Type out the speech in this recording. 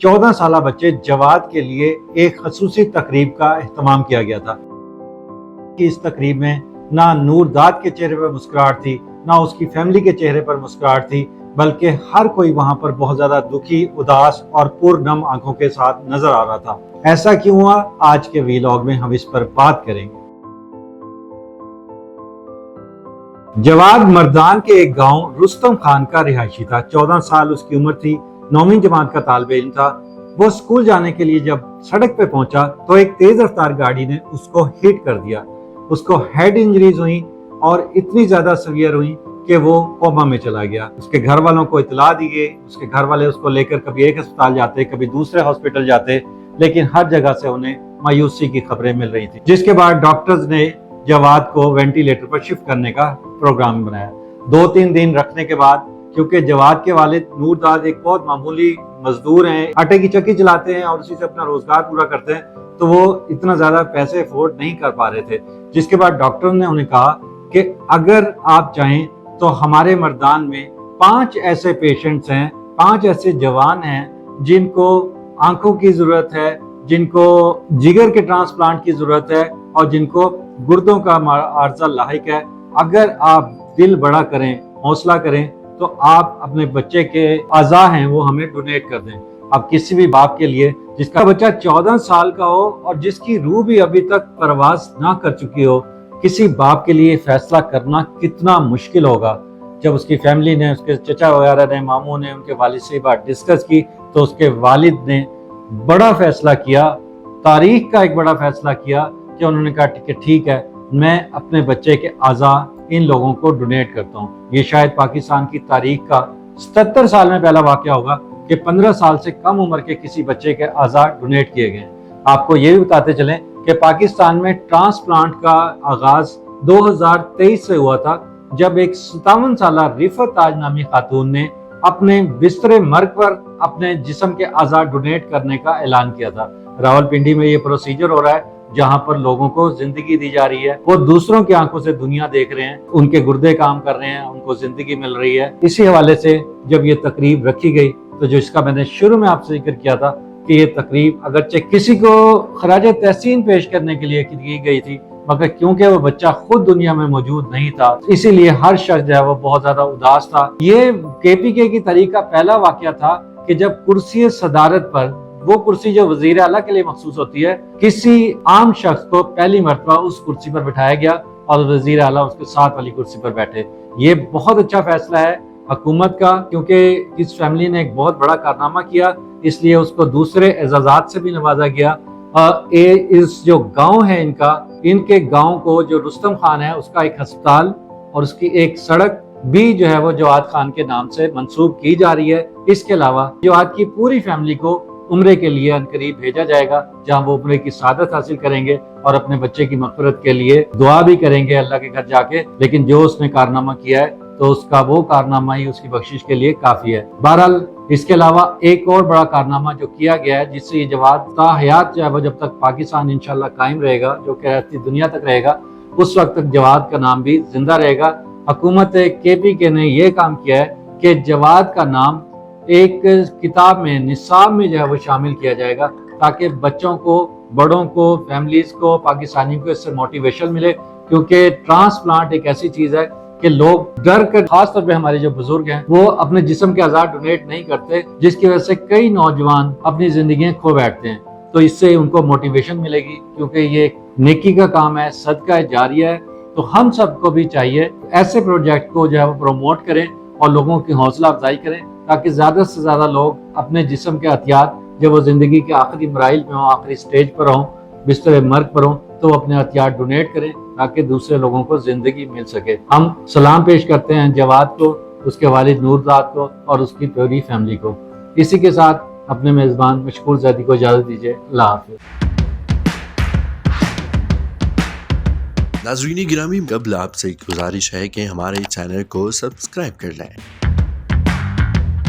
14 साल बच्चे जवाद के लिए एक खसूसी तकरीब का एहतमाम किया गया था कि इस तकरीब में ना नूरदाद के चेहरे पर मुस्कुराहट थी, ना उसकी फैमिली के चेहरे पर मुस्कुराहट थी, बल्कि हर कोई वहां पर बहुत ज्यादा दुखी, उदास और पुरनम आंखों के साथ नजर आ रहा था। ऐसा क्यों हुआ, आज के वीलॉग में हम इस पर बात करेंगे। जवाद मर्दान के एक गांव रुस्तम खान का रिहायशी था। 14 साल उसकी उम्र थी, 9वीं जमात का तालिब इल्म था। वो स्कूल जाने के लिए जब सड़क पे पहुंचा तो एक तेज रफ्तार गाड़ी ने उसको हिट कर दिया। उसको हेड इंजरीज हुई और इतनी ज्यादा सीवियर हुई कि वो कोमा में चला गया। उसके घर वालों को इतला दी गई। उसके घर वाले उसको लेकर कभी एक अस्पताल जाते, कभी दूसरे हॉस्पिटल जाते, लेकिन हर जगह से उन्हें मायूसी की खबरें मिल रही थी। जिसके बाद डॉक्टर्स ने जवाद को वेंटिलेटर पर शिफ्ट करने का प्रोग्राम बनाया। 2-3 दिन रखने के बाद, क्योंकि जवाद के वालिद नूरदाद एक बहुत मामूली मजदूर हैं, आटे की चक्की चलाते हैं और उसी से अपना रोजगार पूरा करते हैं, तो वो इतना ज्यादा पैसे अफोर्ड नहीं कर पा रहे थे। जिसके बाद डॉक्टर ने उन्हें कहा कि अगर आप चाहें तो हमारे मर्दान में 5 ऐसे पेशेंट्स हैं, 5 ऐसे जवान हैं जिनको आंखों की जरूरत है, जिनको जिगर के ट्रांसप्लांट की जरूरत है और जिनको गुर्दों का आर्जा लाहिक है। अगर आप दिल बड़ा करें, हौसला करें, तो आप अपने बच्चे के अज़ा हैं वो हमें डोनेट कर दें। अब किसी भी बाप के लिए जिसका बच्चा 14 साल का हो और जिसकी रूह भी अभी तक परवाज ना कर चुकी हो, किसी बाप के लिए फैसला करना कितना मुश्किल होगा। जब उसकी फैमिली ने, उसके चचा वगैरह ने, मामू ने उनके वालिद से बात डिस्कस की तो उसके वालिद ने बड़ा फैसला किया, तारीख का एक बड़ा फैसला किया कि उन्होंने कहा कि ठीक है, मैं अपने बच्चे के अज़ा इन लोगों को डोनेट करता हूँ। ये शायद पाकिस्तान की तारीख का 77 साल में पहला वाकया होगा कि 15 साल से कम उम्र के किसी बच्चे के अज़ा डोनेट किए गए। आपको ये भी बताते चलें कि पाकिस्तान में ट्रांसप्लांट का आगाज 2023 से हुआ था, जब एक 57 साल रिफत ताज नामी खातून ने अपने बिस्तरे मर्ग पर अपने जिस्म के अज़ा डोनेट करने का ऐलान किया था। रावलपिंडी में ये प्रोसीजर हो रहा है जहां पर लोगों को जिंदगी दी जा रही है। वो दूसरों की आंखों से दुनिया देख रहे हैं, उनके गुर्दे काम कर रहे हैं, उनको जिंदगी मिल रही है। इसी हवाले से जब ये तकरीब रखी गई तो जो इसका मैंने शुरू में आपसे जिक्र किया था कि ये तकरीब अगरचे किसी को खराज तहसीन पेश करने के लिए की गई थी, मगर क्योंकि वो बच्चा खुद दुनिया में मौजूद नहीं था, इसीलिए हर शख्स जो है वो बहुत ज्यादा उदास था। ये KPK की तारीख का पहला वाकया था कि जब कुर्सी सदारत पर, वो कुर्सी जो वजीर आला के लिए मखसूस होती है, किसी आम शख्स को पहली मर्तबा उस कुर्सी पर बिठाया गया और वजीर आला उसके साथ वाली कुर्सी पर बैठे। ये बहुत अच्छा फैसला है हुकूमत का, क्योंकि इस फैमिली ने एक बहुत बड़ा कारनामा किया, इसलिए उसको दूसरे एजाजात से भी नवाजा गया। इस जो गांव है इनके गांव को, जो रुस्तम खान है, उसका एक अस्पताल और उसकी एक सड़क भी जो है वो जवाद खान के नाम से मंसूब की जा रही है। इसके अलावा जवाद की पूरी फैमिली को उम्रे के लिए अनकरीब भेजा जाएगा, जहां वो उम्रे की सादत हासिल करेंगे और अपने बच्चे की मग़फ़िरत के लिए दुआ भी करेंगे अल्लाह के घर जाके। लेकिन जो उसने कारनामा किया है तो उसका वो कारनामा ही उसकी बख्शिश के लिए काफी है। बहरहाल इसके अलावा एक और बड़ा कारनामा जो किया गया है, जिससे ये जवाद ताहयात जो है वो जब तक पाकिस्तान इंशाल्लाह कायम रहेगा, जो कहती दुनिया तक रहेगा, उस वक्त तक जवाद का नाम भी जिंदा रहेगा। हुकूमत KPK ने यह काम किया है कि जवाद का नाम एक किताब में, निसाब में जो है वो शामिल किया जाएगा, ताकि बच्चों को, बड़ों को, फैमिलीज को, पाकिस्तानियों को इससे मोटिवेशन मिले। क्योंकि ट्रांसप्लांट एक ऐसी चीज है कि लोग डर कर, खास तौर पे हमारे जो बुजुर्ग हैं, वो अपने जिस्म के अज़ा डोनेट नहीं करते, जिसकी वजह से कई नौजवान अपनी जिंदगी खो बैठते हैं। तो इससे उनको मोटिवेशन मिलेगी, क्योंकि ये नेकी का काम है, सदका जारिया है। तो हम सबको भी चाहिए ऐसे प्रोजेक्ट को जो है वो प्रमोट करें और लोगों की हौसला अफजाई करें, ताकि ज्यादा से ज्यादा लोग अपने जिस्म के एहतियात, जब वो जिंदगी के आखिरी मराइल में हों, आखिरी स्टेज पर हों, बिस्तर मर्ग पर हों, तो अपने एहतियात डोनेट करें ताकि दूसरे लोगों को जिंदगी मिल सके। हम सलाम पेश करते हैं जवाद को, उसके वालिद नूरदाद को और उसकी पूरी फैमिली को। इसी के साथ अपने मेजबान मशकूर ज़ैदी को इजाज़त दीजिए। अल्लाह हाफ़िज़। नाज़रीन गिरामी, कबल आपसे एक गुजारिश है कि हमारे चैनल को सब्सक्राइब कर लें।